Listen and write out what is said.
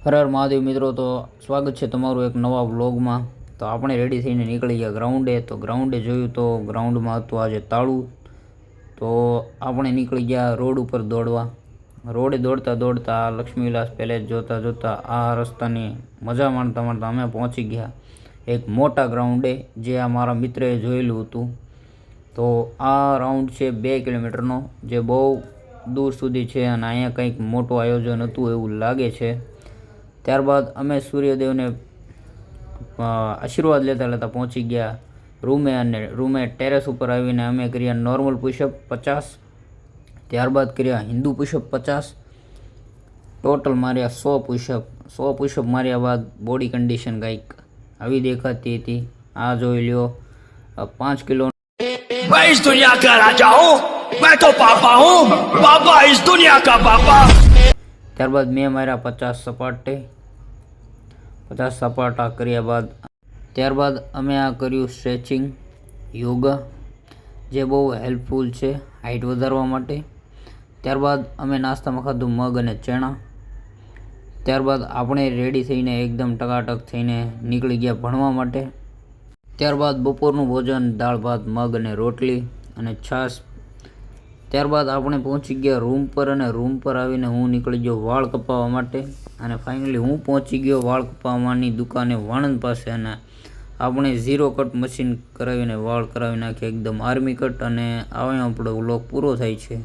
હર હર મહાદેવ મિત્રો, તો સ્વાગત છે તમારું એક નવા વ્લોગમાં। તો આપણે રેડી થઈને નીકળી ગયા ગ્રાઉન્ડે। તો ગ્રાઉન્ડે જોયું તો ગ્રાઉન્ડમાં હતું આજે તાળું। તો આપણે નીકળી ગયા રોડ ઉપર દોડવા। રોડે દોડતા દોડતા લક્ષ્મી વિલાસ પેલેસ જોતા જોતા આ રસ્તાની મજા માણતા માણતા અમે પહોંચી ગયા એક મોટા ગ્રાઉન્ડે, જે આ મારા મિત્રએ જોયેલું હતું। તો આ રાઉન્ડ છે 2 કિલોમીટરનો, જે બહુ દૂર સુધી છે અને અહીંયા કંઈક મોટું આયોજન હતું એવું લાગે છે। ત્યારબાદ અમે સૂર્યદેવને આશીર્વાદ લેતા લેતા પહોંચી ગયા રૂમે, અને રૂમે ટેરેસ ઉપર આવીને અમે કર્યા નોર્મલ પુશઅપ 50, ત્યારબાદ કર્યા હિન્દુ પુશઅપ 50, ટોટલ માર્યા 100 પુશઅપ। 100 પુશઅપ માર્યા બાદ બોડી કન્ડિશન કંઈક આવી દેખાતી હતી। આ જોઈ લ્યો, 5 કિલો। मैं इस दुनिया का राजा हूँ, मैं तो पापा हूँ, पापा इस दुनिया का पापा। ત્યારબાદ મેં માર્યા 50 સપાટે। 50 સપાટા કર્યા બાદ ત્યારબાદ અમે આ કર્યું સ્ટ્રેચિંગ, યોગા, જે બહુ હેલ્પફુલ છે હાઇટ વધારવા માટે। ત્યારબાદ અમે નાસ્તામાં ખાધું મગ અને ચણા। ત્યારબાદ આપણે રેડી થઈને એકદમ ટકાટક થઈને નીકળી ગયા ભણવા માટે। ત્યારબાદ બપોરનું ભોજન દાળ ભાત મગ અને રોટલી અને છાશ। ત્યારબાદ આપણે પહોંચી ગયા રૂમ પર, અને રૂમ પર આવીને હું નીકળી ગયો વાળ કપાવવા માટે। અને ફાઇનલી હું પહોંચી ગયો વાળ કપાવવાની દુકાને વાણંદ પાસે, અને આપણે 0 કટ મશીન કરાવીને વાળ કરાવી નાખ્યા એકદમ આર્મી કટ। અને હવે આપણો વ્લોગ પૂરો થાય છે।